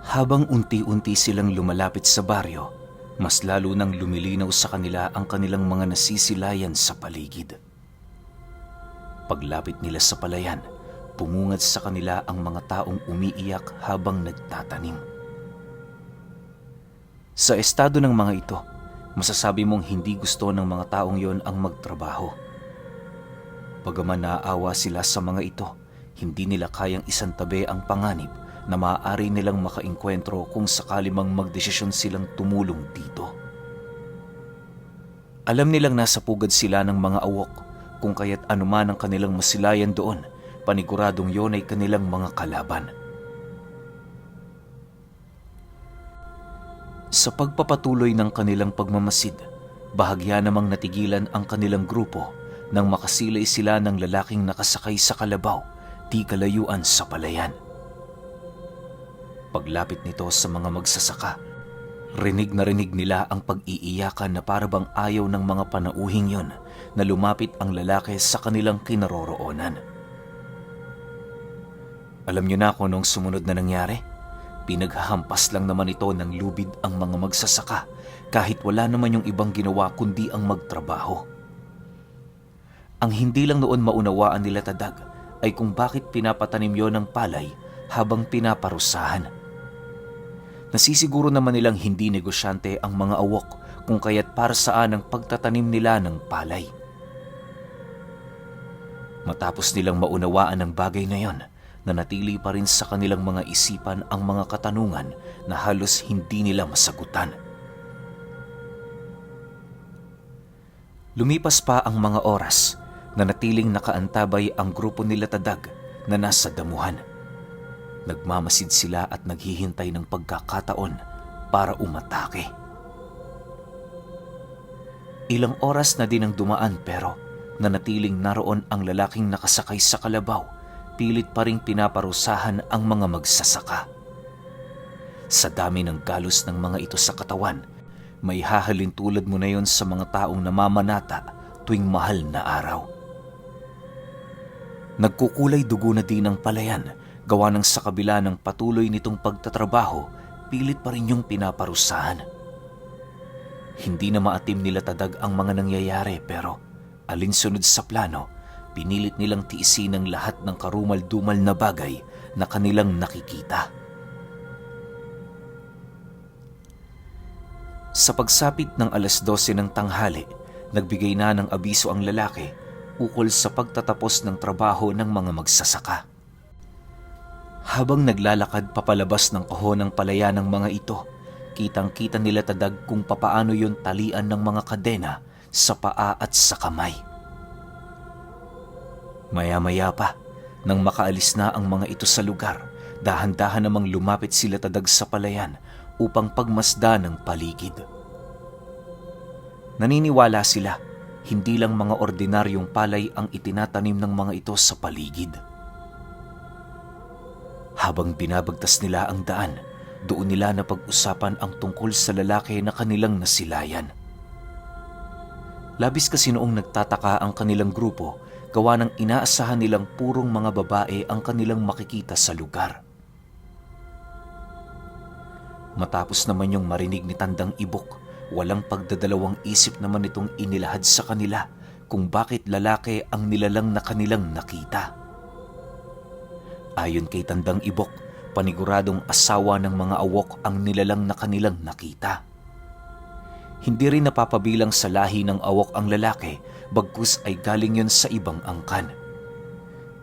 Habang unti-unti silang lumalapit sa baryo, mas lalo nang lumilinaw sa kanila ang kanilang mga nasisilayan sa paligid. Paglapit nila sa palayan, pumungad sa kanila ang mga taong umiiyak habang nagtatanim. Sa estado ng mga ito, masasabi mong hindi gusto ng mga taong yon ang magtrabaho. Bagaman naaawa sila sa mga ito, hindi nila kayang isantabi ang panganib na maaari nilang makaengkwentro kung sakali mang magdesisyon silang tumulong dito. Alam nilang nasa pugad sila ng mga awok, kung kaya't anuman ang kanilang masilayan doon, paniguradong yon ay kanilang mga kalaban. Sa pagpapatuloy ng kanilang pagmamasid, bahagya namang natigilan ang kanilang grupo nang makasilay sila ng lalaking nakasakay sa kalabaw, di kalayuan sa palayan. Paglapit nito sa mga magsasaka, rinig na rinig nila ang pag-iiyakan na parabang ayaw ng mga panauhing yon na lumapit ang lalaki sa kanilang kinaroroonan. Alam niyo na kung anong sumunod na nangyari? Pinaghahampas lang naman ito ng lubid ang mga magsasaka kahit wala naman yung ibang ginawa kundi ang magtrabaho. Ang hindi lang noon maunawaan nila Tadag ay kung bakit pinapatanim yon ng palay habang pinaparusahan. Nasisiguro naman nilang hindi negosyante ang mga awok kung kaya't para saan ang pagtatanim nila ng palay. Matapos nilang maunawaan ang bagay na yon, nanatili pa rin sa kanilang mga isipan ang mga katanungan na halos hindi nila masagutan. Lumipas pa ang mga oras, nanatiling nakaantabay ang grupo nila Tadag na nasa damuhan. Nagmamasid sila at naghihintay ng pagkakataon para umatake. Ilang oras na din ang dumaan pero nanatiling naroon ang lalaking nakasakay sa kalabaw, pilit pa ring pinaparusahan ang mga magsasaka. Sa dami ng galos ng mga ito sa katawan, may hahalin tulad mo na yon sa mga taong namamanata tuwing mahal na araw. Nagkukulay dugo na din ang palayan, gawa ng sa kabila ng patuloy nitong pagtatrabaho, pilit pa rin yung pinaparusahan. Hindi na maatim nila Tadag ang mga nangyayari pero alinsunod sa plano, pinilit nilang tiisin ang lahat ng karumal-dumal na bagay na kanilang nakikita. Sa pagsapit ng 12:00 ng tanghali, nagbigay na ng abiso ang lalaki ukol sa pagtatapos ng trabaho ng mga magsasaka. Habang naglalakad papalabas ng kahon ng palaya ng mga ito, kitang-kita nila Tadag kung papaano yon talian ng mga kadena sa paa at sa kamay. Maya-maya pa, nang makaalis na ang mga ito sa lugar, dahan-dahan namang lumapit sila Tadag sa palayan upang pagmasdan ng paligid. Naniniwala sila, hindi lang mga ordinaryong palay ang itinatanim ng mga ito sa paligid. Habang binabagtas nila ang daan, doon nila napag-usapan ang tungkol sa lalaki na kanilang nasilayan. Labis kasi noong nagtataka ang kanilang grupo, gawa ng inaasahan nilang purong mga babae ang kanilang makikita sa lugar. Matapos naman yung marinig ni Tandang Ibok, walang pagdadalawang isip naman itong inilahad sa kanila kung bakit lalaki ang nilalang na kanilang nakita. Ayon kay Tandang Ibok, paniguradong asawa ng mga awok ang nilalang na kanilang nakita. Hindi rin napapabilang sa lahi ng awok ang lalaki, bagkus ay galing yun sa ibang angkan.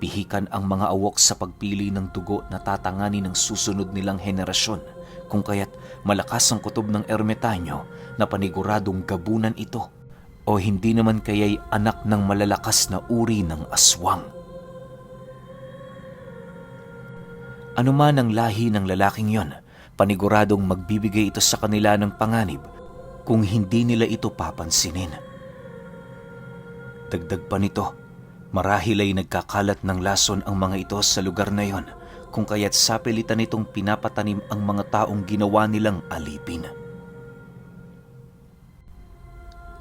Pihikan ang mga awok sa pagpili ng dugo na tatangani ng susunod nilang henerasyon, kung kaya't malakas ang kutob ng ermitanyo na paniguradong gabunan ito, o hindi naman kaya'y anak ng malalakas na uri ng aswang. Ano man ang lahi ng lalaking yon, paniguradong magbibigay ito sa kanila ng panganib kung hindi nila ito papansinin. Dagdag pa nito, marahil ay nagkakalat ng lason ang mga ito sa lugar na yon, kung kaya't sapilitan nitong pinapatanim ang mga taong ginawa nilang alipin.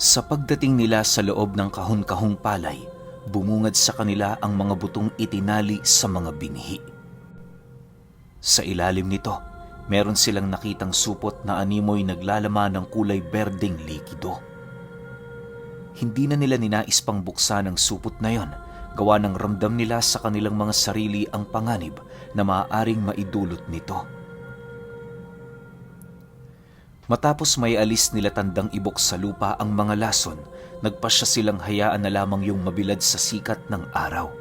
Sa pagdating nila sa loob ng kahon-kahong palay, bumungad sa kanila ang mga butong itinali sa mga binhi. Sa ilalim nito, meron silang nakitang supot na animoy naglalaman ng kulay berdeng likido. Hindi na nila ninais pang buksan ang supot na yon, gawa ng ramdam nila sa kanilang mga sarili ang panganib na maaaring maidulot nito. Matapos may alis nila Tandang Ibok sa lupa ang mga lason, nagpasya silang hayaan na lamang yung mabilad sa sikat ng araw.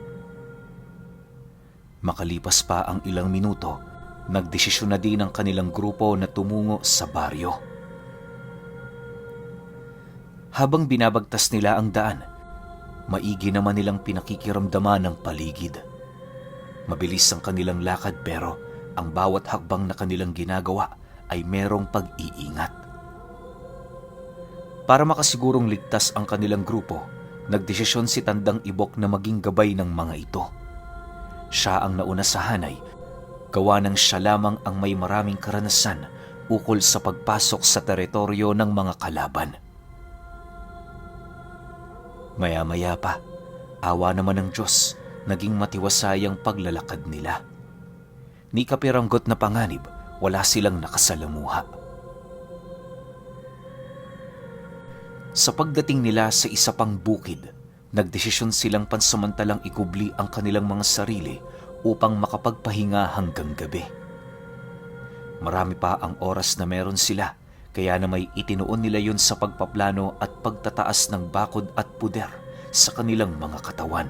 Makalipas pa ang ilang minuto, nagdesisyon na din ang kanilang grupo na tumungo sa baryo. Habang binabagtas nila ang daan, maigi naman nilang pinakikiramdaman ng paligid. Mabilis ang kanilang lakad pero ang bawat hakbang na kanilang ginagawa ay merong pag-iingat. Para makasigurong ligtas ang kanilang grupo, nagdesisyon si Tandang Ibok na maging gabay ng mga ito. Siya ang nauna sa hanay, gawa ng siya lamang ang may maraming karanasan ukol sa pagpasok sa teritoryo ng mga kalaban. Maya-maya pa, awa naman ng Diyos, naging matiwasay ang paglalakad nila. Ni kapiranggot na panganib, wala silang nakasalamuha. Sa pagdating nila sa isa pang bukid, nagdesisyon silang pansamantalang ikubli ang kanilang mga sarili upang makapagpahinga hanggang gabi. Marami pa ang oras na meron sila, kaya na may itinuon nila yon sa pagpaplano at pagtataas ng bakod at puder sa kanilang mga katawan.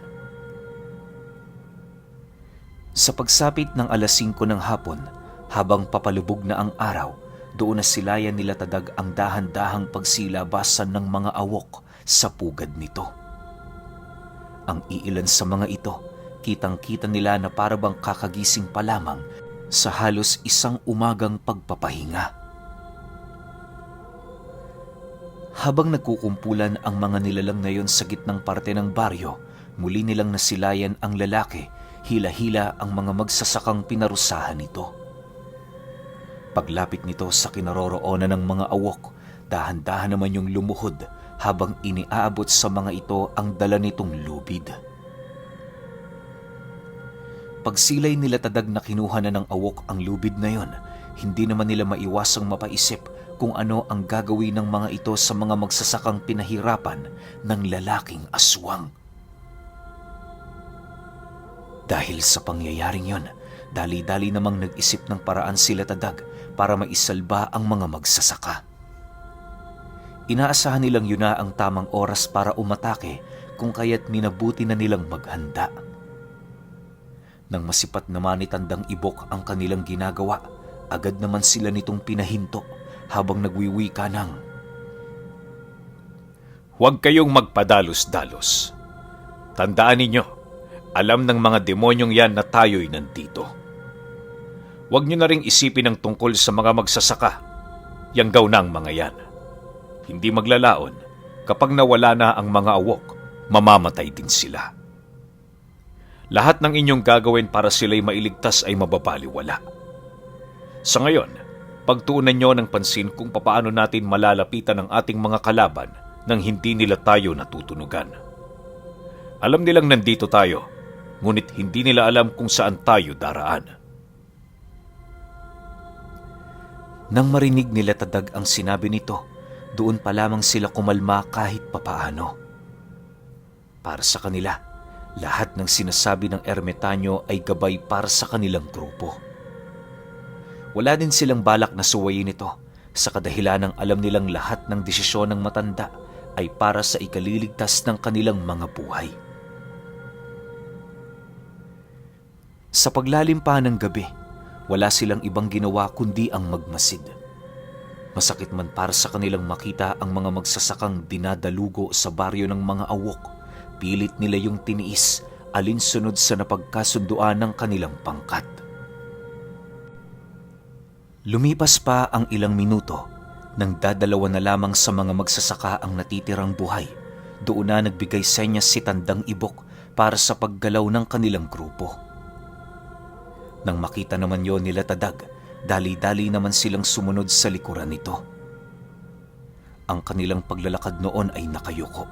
Sa pagsapit ng 5:00 ng hapon, habang papalubog na ang araw, doon na silayan nila Tadag ang dahan-dahang pagsilabasan ng mga awok sa pugad nito. Ang iilan sa mga ito, kitang-kita nila na parabang kakagising pa lamang sa halos isang umagang pagpapahinga. Habang nagkukumpulan ang mga nilalang na yon sa gitnang parte ng baryo, muli nilang nasilayan ang lalaki, hila-hila ang mga magsasakang pinarusahan nito. Paglapit nito sa kinaroroonan ng mga awok, dahan-dahan naman yung lumuhod habang iniaabot sa mga ito ang dala nitong lubid. Pagsilay nila Tadag na kinuha na ng awok ang lubid na yon, hindi naman nila maiwasang mapaisip kung ano ang gagawin ng mga ito sa mga magsasakang pinahirapan ng lalaking aswang. Dahil sa pangyayaring yon, dali-dali namang nag-isip ng paraan sila Tadag para maisalba ang mga magsasaka. Inaasahan nilang yun na ang tamang oras para umatake, kung kaya't minabuti na nilang maghanda. Nang masipat naman ni Tandang Ibok ang kanilang ginagawa, agad naman sila nitong pinahinto habang nagwiwika ng, "Huwag kayong magpadalos-dalos. Tandaan ninyo, alam ng mga demonyong yan na tayo'y nandito. Huwag nyo na ring isipin ang tungkol sa mga magsasaka. Yang gaw na ang mga yan. Hindi maglalaon. Kapag nawala na ang mga awok, mamamatay din sila. Lahat ng inyong gagawin para sila'y mailigtas ay mababaliwala. Sa ngayon, pagtuunan nyo ng pansin kung papaano natin malalapitan ang ating mga kalaban nang hindi nila tayo natutunugan. Alam nilang nandito tayo, ngunit hindi nila alam kung saan tayo daraan." Nang marinig nila Tadag ang sinabi nito, doon pa lamang sila kumalma kahit papaano. Para sa kanila, lahat ng sinasabi ng ermitanyo ay gabay para sa kanilang grupo. Wala din silang balak na suwayin ito, sa kadahilan ng alam nilang lahat ng desisyon ng matanda ay para sa ikaliligtas ng kanilang mga buhay. Sa paglalim pa ng gabi, wala silang ibang ginawa kundi ang magmasid. Masakit man para sa kanilang makita ang mga magsasakang dinadalugo sa baryo ng mga awok, pilit nila yung tiniis alinsunod sa napagkasunduan ng kanilang pangkat. Lumipas pa ang ilang minuto nang dadalawa na lamang sa mga magsasaka ang natitirang buhay. Doon na nagbigay senyas si Tandang Ibok para sa paggalaw ng kanilang grupo. Nang makita naman yon nila Tadag, dali-dali naman silang sumunod sa likuran nito. Ang kanilang paglalakad noon ay nakayuko.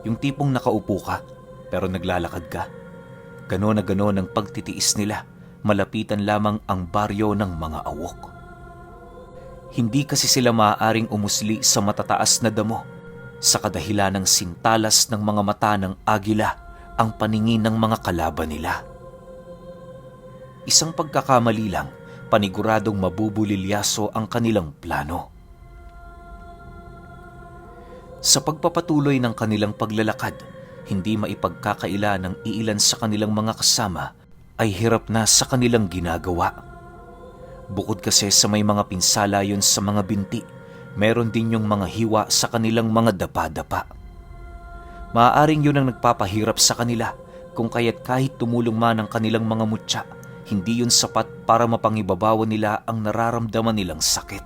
Yung tipong nakaupo ka pero naglalakad ka. Ganon na ganon ang pagtitiis nila malapitan lamang ang baryo ng mga awok. Hindi kasi sila maaaring umusli sa matataas na damo sa kadahilan ng sintalas ng mga mata ng agila ang paningin ng mga kalaban nila. Isang pagkakamali lang, paniguradong mabubulilyaso ang kanilang plano. Sa pagpapatuloy ng kanilang paglalakad, hindi maipagkakaila ng iilan sa kanilang mga kasama ay hirap na sa kanilang ginagawa. Bukod kasi sa may mga pinsala yon sa mga binti, meron din yung mga hiwa sa kanilang mga dapa-dapa. Maaaring yun ang nagpapahirap sa kanila kung kaya't kahit tumulong man ang kanilang mga mutya, hindi yun sapat para mapangibabawan nila ang nararamdaman nilang sakit.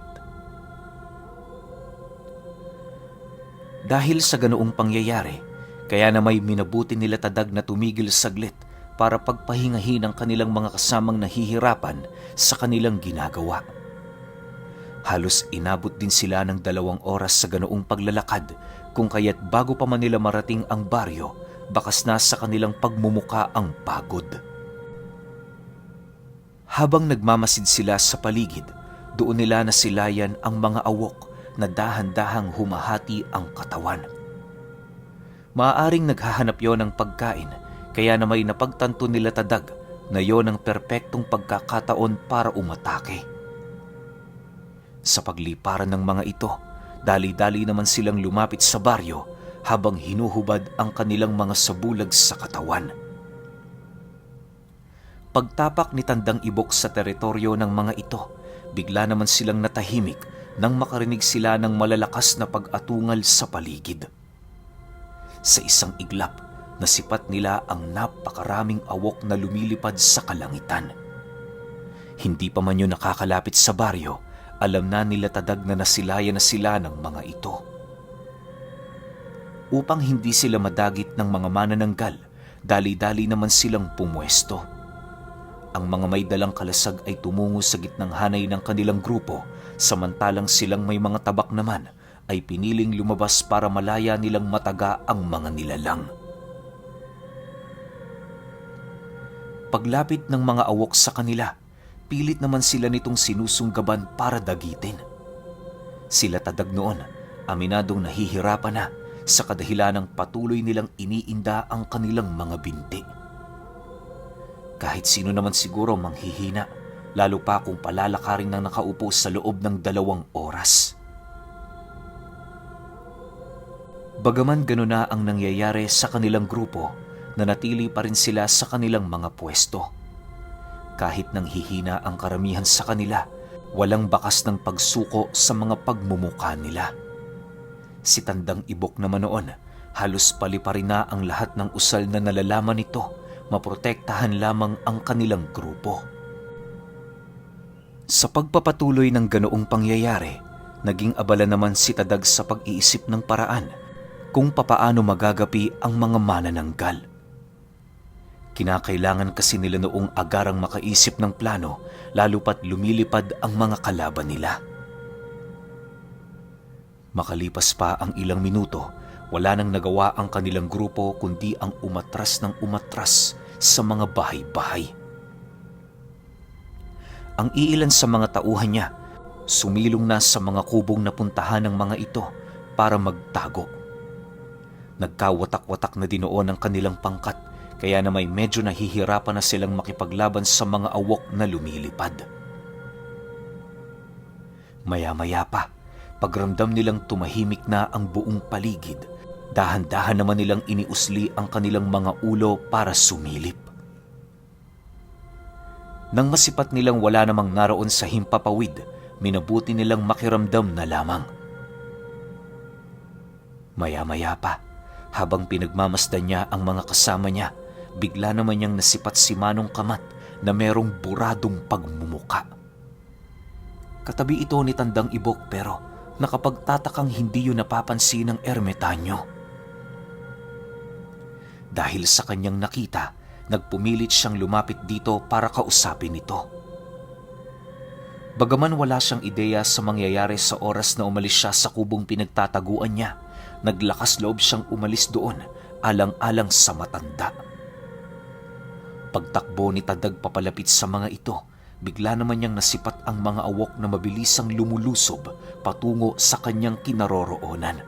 Dahil sa ganoong pangyayari, kaya na may minabuti nila Tadag na tumigil saglit para pagpahingahin ang kanilang mga kasamang nahihirapan sa kanilang ginagawa. Halos inabot din sila ng 2 oras sa ganoong paglalakad kung kaya't bago pa man nila marating ang baryo, bakas na sa kanilang pagmumuka ang pagod. Habang nagmamasid sila sa paligid, doon nila nasilayan ang mga awok na dahan-dahang humahati ang katawan. Maaaring naghahanap yon ng pagkain, kaya na may napagtanto nila Tadag na yon ang perpektong pagkakataon para umatake. Sa pagliparan ng mga ito, dali-dali naman silang lumapit sa baryo habang hinuhubad ang kanilang mga sabulag sa katawan. Pagtapak ni Tandang Ibok sa teritoryo ng mga ito, bigla naman silang natahimik nang makarinig sila ng malalakas na pag-atungal sa paligid. Sa isang iglap, nasipat nila ang napakaraming awok na lumilipad sa kalangitan. Hindi pa man yun nakakalapit sa baryo, alam na nila Tadag na nasilayan na sila ng mga ito. Upang hindi sila madagit ng mga manananggal, dali-dali naman silang pumwesto. Ang mga may dalang kalasag ay tumungo sa gitnang hanay ng kanilang grupo, samantalang silang may mga tabak naman ay piniling lumabas para malaya nilang mataga ang mga nilalang. Paglapit ng mga awok sa kanila, pilit naman sila nitong sinusunggaban para dagitin. Sila Tadag noon, aminadong nahihirapan na sa kadahilan ng patuloy nilang iniinda ang kanilang mga binti. Kahit sino naman siguro manghihina, lalo pa kung palalakarin ng nakaupo sa loob ng 2 oras. Bagaman gano'n na ang nangyayari sa kanilang grupo, nanatili pa rin sila sa kanilang mga pwesto. Kahit nanghihina ang karamihan sa kanila, walang bakas ng pagsuko sa mga pagmumuka nila. Si Tandang Ibok naman noon, halos paliparin na ang lahat ng usal na nalalaman nito, maprotektahan lamang ang kanilang grupo. Sa pagpapatuloy ng ganoong pangyayari, naging abala naman si Tadag sa pag-iisip ng paraan kung papaano magagapi ang mga manananggal. Kinakailangan kasi nila noong agarang makaisip ng plano, lalo pat lumilipad ang mga kalaban nila. Makalipas pa ang ilang minuto, wala nang nagawa ang kanilang grupo kundi ang umatras ng umatras sa mga bahay-bahay. Ang iilan sa mga tauhan niya, sumilong na sa mga kubong napuntahan ng mga ito para magtago. Nagkawatak-watak na dinoon ang kanilang pangkat, kaya na may medyo nahihirapan na silang makipaglaban sa mga awok na lumilipad. Maya-maya pa, pagramdam nilang tumahimik na ang buong paligid, dahan-dahan naman nilang iniusli ang kanilang mga ulo para sumilip. Nang masipat nilang wala namang naroon sa himpapawid, minabuti nilang makiramdam na lamang. Maya-maya pa, habang pinagmamasdan niya ang mga kasama niya, bigla naman niyang nasipat si Manong Kamat na merong buradong pagmumuka. Katabi ito ni Tandang Ibok pero nakapagtatakang hindi yun napapansin ng ermitanyo. Dahil sa kanyang nakita, nagpumilit siyang lumapit dito para kausapin ito. Bagaman wala siyang ideya sa mangyayari sa oras na umalis siya sa kubong pinagtataguan niya, naglakas loob siyang umalis doon alang-alang sa matanda. Pagtakbo ni Tadag papalapit sa mga ito, bigla naman niyang nasipat ang mga awok na mabilisang lumulusob patungo sa kanyang kinaroroonan.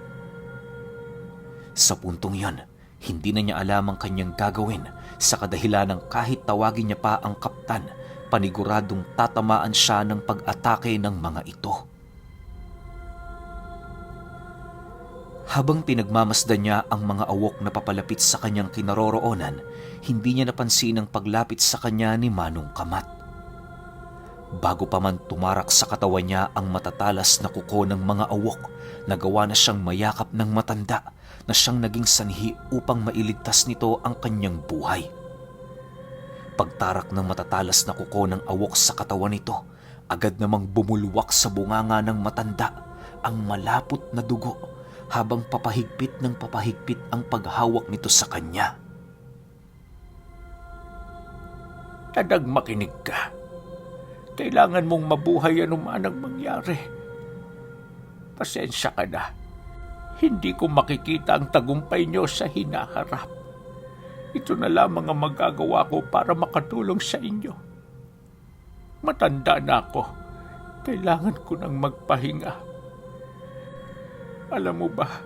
Sa puntong yon, hindi na niya alam ang kanyang gagawin sa kadahilan ng kahit tawagin niya pa ang kaptan, paniguradong tatamaan siya ng pag-atake ng mga ito. Habang pinagmamasdan niya ang mga awok na papalapit sa kanyang kinaroroonan, hindi niya napansin ang paglapit sa kanya ni Manong Kamat. Bago pa man tumarak sa katawan niya ang matatalas na kuko ng mga awok, nagawa na siyang mayakap ng matanda na siyang naging sanhi upang mailigtas nito ang kanyang buhay. Pagtarak ng matatalas na kuko ng awok sa katawan nito, agad namang bumulwak sa bunganga ng matanda ang malapot na dugo habang papahigpit ng papahigpit ang paghawak nito sa kanya. Tadag, makinig ka. Kailangan mong mabuhay anuman ang mangyari. Pasensya ka na. Hindi ko makikita ang tagumpay niyo sa hinaharap. Ito na lamang ang magagawa ko para makatulong sa inyo. Matanda na ako. Kailangan ko nang magpahinga. Alam mo ba,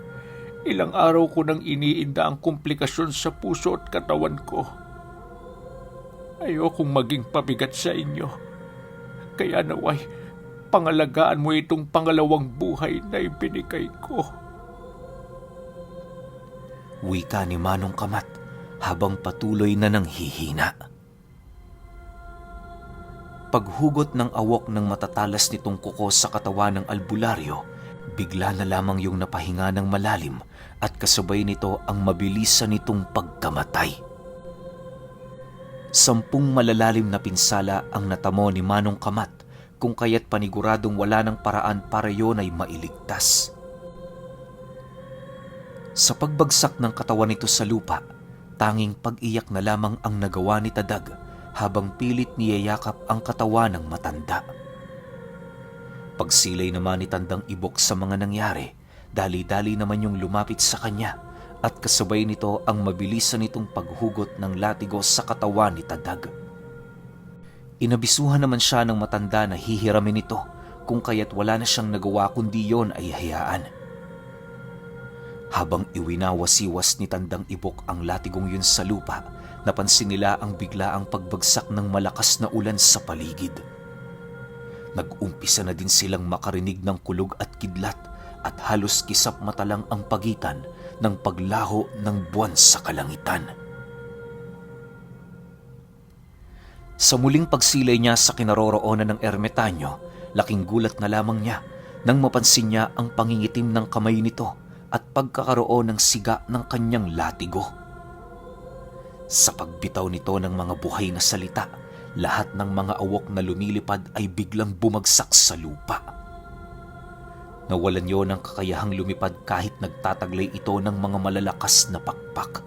ilang araw ko nang iniinda ang komplikasyon sa puso at katawan ko. Ayokong maging pabigat sa inyo. Kaya naway, pangalagaan mo itong pangalawang buhay na ibinigay ko. Wika ni Manong Kamat habang patuloy na nanghihina. Paghugot ng awok ng matatalas nitong kuko sa katawan ng albularyo, bigla na lamang yung napahinga ng malalim at kasabay nito ang mabilisan nitong pagkamatay. 10 malalalim na pinsala ang natamo ni Manong Kamat, kung kaya't paniguradong wala ng paraan para yon ay mailigtas. Sa pagbagsak ng katawan nito sa lupa, tanging pag-iyak na lamang ang nagawa ni Tadag habang pilit niyayakap ang katawan ng matanda. Pagsilay naman ni Tandang Ibok sa mga nangyari, dali-dali naman yung lumapit sa kanya at kasabay nito ang mabilisan nitong paghugot ng latigo sa katawan ni Tadag. Inabisuhan naman siya ng matanda na hihiramin ito, kung kaya't wala na siyang nagawa kundi yon ay hayaan. Habang iwinawasiwas ni Tandang Ibok ang latigong yun sa lupa, napansin nila ang biglaang pagbagsak ng malakas na ulan sa paligid. Nag-umpisa na din silang makarinig ng kulog at kidlat at halos kisap mata lang ang pagitan ng paglaho ng buwan sa kalangitan. Sa muling pagsilay niya sa kinaroroonan ng ermitanyo, laking gulat na lamang niya nang mapansin niya ang pangingitim ng kamay nito at pagkakaroon ng siga ng kanyang latigo. Sa pagbitaw nito ng mga buhay na salita, lahat ng mga awok na lumilipad ay biglang bumagsak sa lupa. Nawalan yon ng kakayahang lumipad kahit nagtataglay ito ng mga malalakas na pakpak.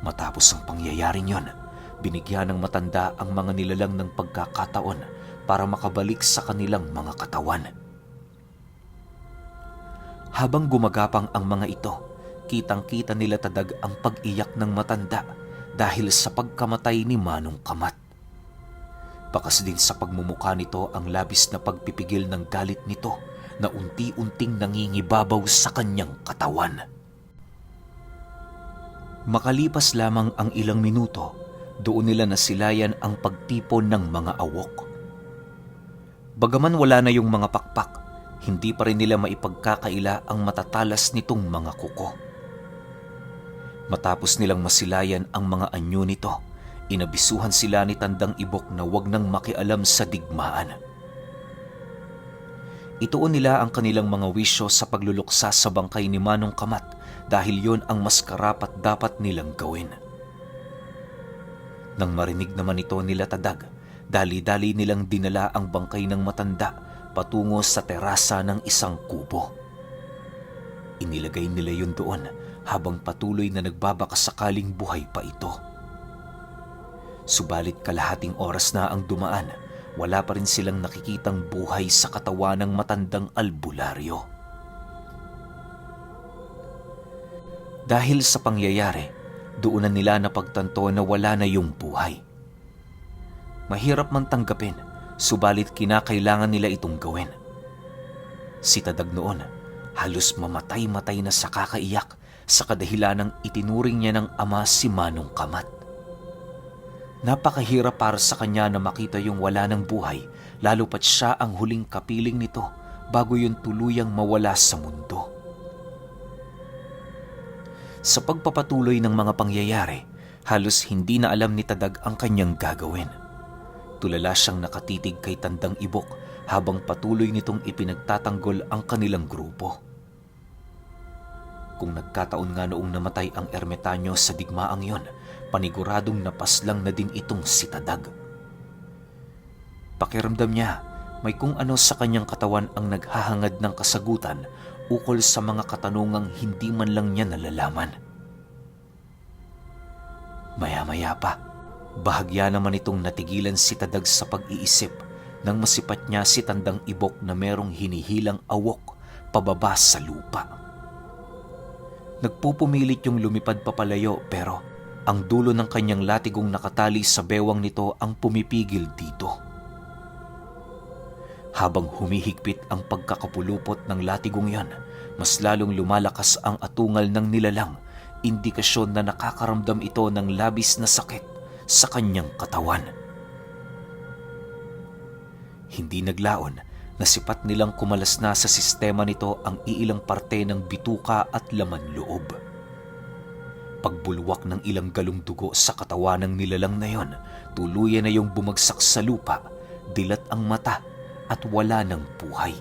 Matapos ang pangyayaring yon, binigyan ng matanda ang mga nilalang ng pagkakataon para makabalik sa kanilang mga katawan. Habang gumagapang ang mga ito, kitang-kita nila Tadag ang pag-iyak ng matanda dahil sa pagkamatay ni Manong Kamat. Bakas din sa pagmumukha nito ang labis na pagpipigil ng galit nito na unti-unting nangingibabaw sa kanyang katawan. Makalipas lamang ang ilang minuto, doon nila nasilayan ang pagtipon ng mga awok. Bagaman wala na yung mga pakpak, hindi pa rin nila maipagkakaila ang matatalas nitong mga kuko. Matapos nilang masilayan ang mga anyo nito, inabisuhan sila ni Tandang Ibok na wag nang makialam sa digmaan. Ituon nila ang kanilang mga wisyo sa pagluluksa sa bangkay ni Manong Kamat dahil yon ang mas karapat dapat nilang gawin. Nang marinig naman ito nila Tadag, dali-dali nilang dinala ang bangkay ng matanda patungo sa terasa ng isang kubo. Inilagay nila yun doon habang patuloy na nagbabakasakaling buhay pa ito. Subalit kalahating oras na ang dumaan, wala pa rin silang nakikitang buhay sa katawan ng matandang albularyo. Dahil sa pangyayari, doon na nila napagtanto na wala na yung buhay. Mahirap man tanggapin, subalit kinakailangan nila itong gawin. Si Tadag noon, halos mamatay-matay na sa kakaiyak sa kadahilanang itinuring niya ng ama si Manong Kamat. Napakahirap para sa kanya na makita yung wala ng buhay, lalo pat siya ang huling kapiling nito bago yun tuluyang mawala sa mundo. Sa pagpapatuloy ng mga pangyayari, halos hindi na alam ni Tadag ang kanyang gagawin. Tulala siyang nakatitig kay Tandang Ibok habang patuloy nitong ipinagtatanggol ang kanilang grupo. Kung nagkataon nga noong namatay ang ermitanyo sa digmaang yon, paniguradong napaslang na din itong si Tadag. Pakiramdam niya, may kung ano sa kanyang katawan ang naghahangad ng kasagutan ukol sa mga katanungang hindi man lang niya nalalaman. Maya-maya pa, bahagya naman itong natigilan si Tadag sa pag-iisip nang masipat niya si Tandang Ibok na merong hinihilang awok pababa sa lupa. Nagpupumilit yung lumipad papalayo pero ang dulo ng kanyang latigong nakatali sa bewang nito ang pumipigil dito. Habang humihigpit ang pagkakapulupot ng latigong yan, mas lalong lumalakas ang atungal ng nilalang, indikasyon na nakakaramdam ito ng labis na sakit sa kanyang katawan. Hindi naglaon na sipat nilang kumalas na sa sistema nito ang iilang parte ng bituka at laman loob. Pagbulwak ng ilang galong dugo sa katawan ng nilalang na yon, tuluyan na yung bumagsak sa lupa, dilat ang mata at wala ng buhay.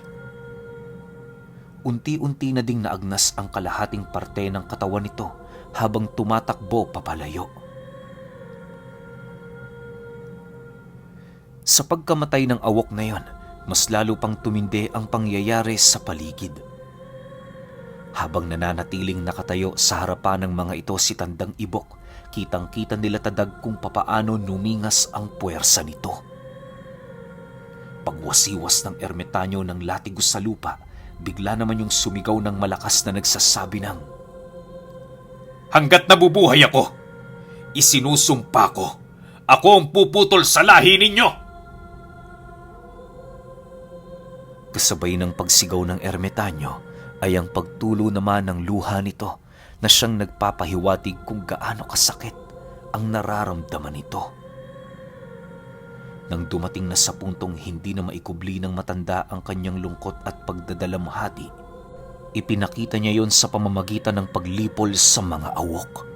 Unti-unti na ding naagnas ang kalahating parte ng katawan nito habang tumatakbo papalayo. Sa pagkamatay ng awok na yon, mas lalo pang tumindi ang pangyayari sa paligid. Habang nananatiling nakatayo sa harapan ng mga ito si Tandang Ibok, kitang-kita nila Tadag kung papaano numingas ang puwersa nito. Pagwasiwas ng ermitanyo ng latigo sa lupa, bigla naman yung sumigaw ng malakas na nagsasabi ng, "Hanggat nabubuhay ako, isinusumpa ko, ako ang puputol sa lahi ninyo!" Kasabay ng pagsigaw ng ermitanyo ay ang pagtulo naman ng luha nito na siyang nagpapahiwatig kung gaano kasakit ang nararamdaman nito. Nang dumating na sa puntong hindi na maikubli ng matanda ang kanyang lungkot at pagdadalamhati, ipinakita niya yon sa pamamagitan ng paglipol sa mga awok.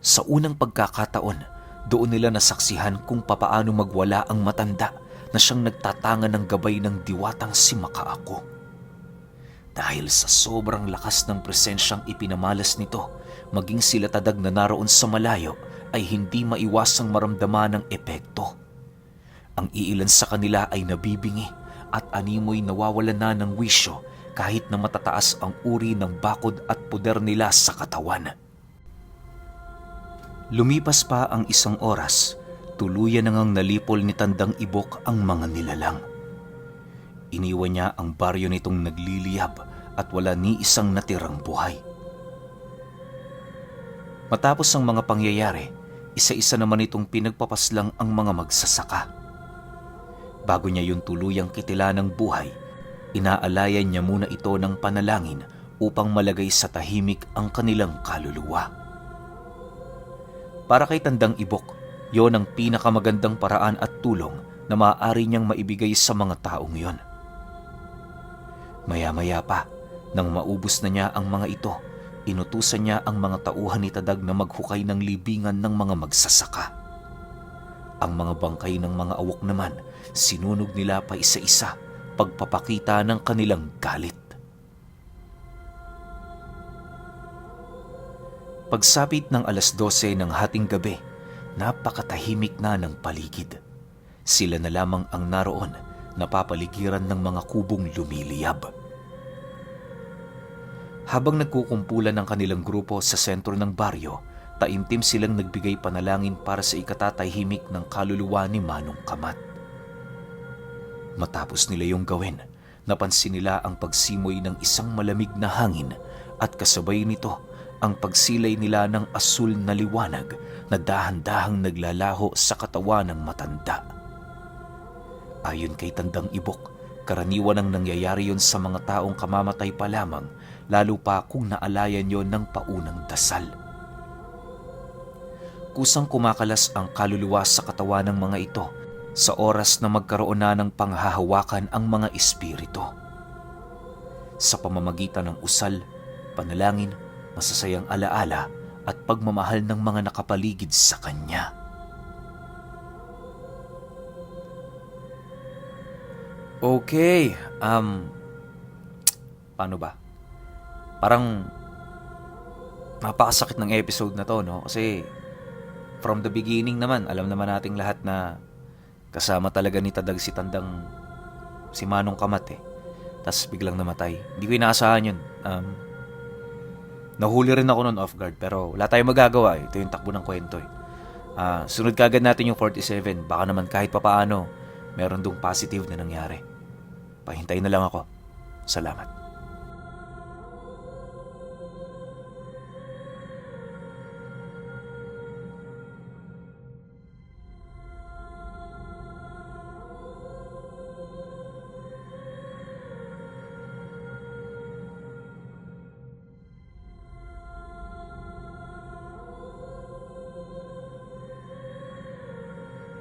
Sa unang pagkakataon, doon nila nasaksihan kung papaano magwala ang matanda na siyang nagtatangan ng gabay ng diwatang si Makaako. Dahil sa sobrang lakas ng presensyang ipinamalas nito, maging sila Tadag na naroon sa malayo ay hindi maiwasang maramdaman ng epekto. Ang iilan sa kanila ay nabibingi at animoy nawawalan na ng wisyo kahit na matataas ang uri ng bakod at puder nila sa katawan. Lumipas pa ang isang oras, tuluyan na ngang nalipol ni Tandang Ibok ang mga nilalang. Iniwan niya ang baryo nitong nagliliyab at wala ni isang natirang buhay. Matapos ang mga pangyayari, isa-isa naman itong pinagpapaslang ang mga magsasaka. Bago niya yung tuluyang kitila ng buhay, inaalayan niya muna ito ng panalangin upang malagay sa tahimik ang kanilang kaluluwa. Para kay Tandang Ibok, yon ang pinakamagandang paraan at tulong na maaari niyang maibigay sa mga taong yon. Maya-maya pa, nang maubos na niya ang mga ito, inutusan niya ang mga tauhan ni Tadag na maghukay ng libingan ng mga magsasaka. Ang mga bangkay ng mga awok naman, sinunog nila pa isa-isa, pagpapakita ng kanilang galit. Pagsapit ng 12:00 ng hating gabi, napakatahimik na ng paligid. Sila na lamang ang naroon, napapaligiran ng mga kubong lumiliyab. Habang nagkukumpulan ng kanilang grupo sa sentro ng baryo, taimtim silang nagbigay panalangin para sa ikatatahimik ng kaluluwa ni Manong Kamat. Matapos nila yung gawin, napansin nila ang pagsimoy ng isang malamig na hangin at kasabay nito ang pagsilay nila ng asul na liwanag na dahan-dahang naglalaho sa katawan ng matanda. Ayon kay Tandang Ibok, karaniwan ang nangyayari yon sa mga taong kamamatay pa lamang, lalo pa kung naalayan yon ng paunang dasal. Kusang kumakalas ang kaluluwa sa katawan ng mga ito sa oras na magkaroon na ng panghahawakan ang mga espiritu. Sa pamamagitan ng usal, panalangin, masasayang alaala at pagmamahal ng mga nakapaligid sa kanya. Okay, paano ba? Parang napakasakit ng episode na to, no? Kasi from the beginning naman, alam naman nating lahat na kasama talaga ni Tadag si Tandang si Manong Kamat eh. Tapos biglang namatay. Hindi ko inaasahan yun. Nahuli rin ako noon off guard, pero wala tayong magagawa eh. Ito yung takbo ng kwento eh. Sunod kagad natin yung 47. Baka naman kahit papaano, meron dong positive na nangyari. Pahintayin na lang ako. Salamat.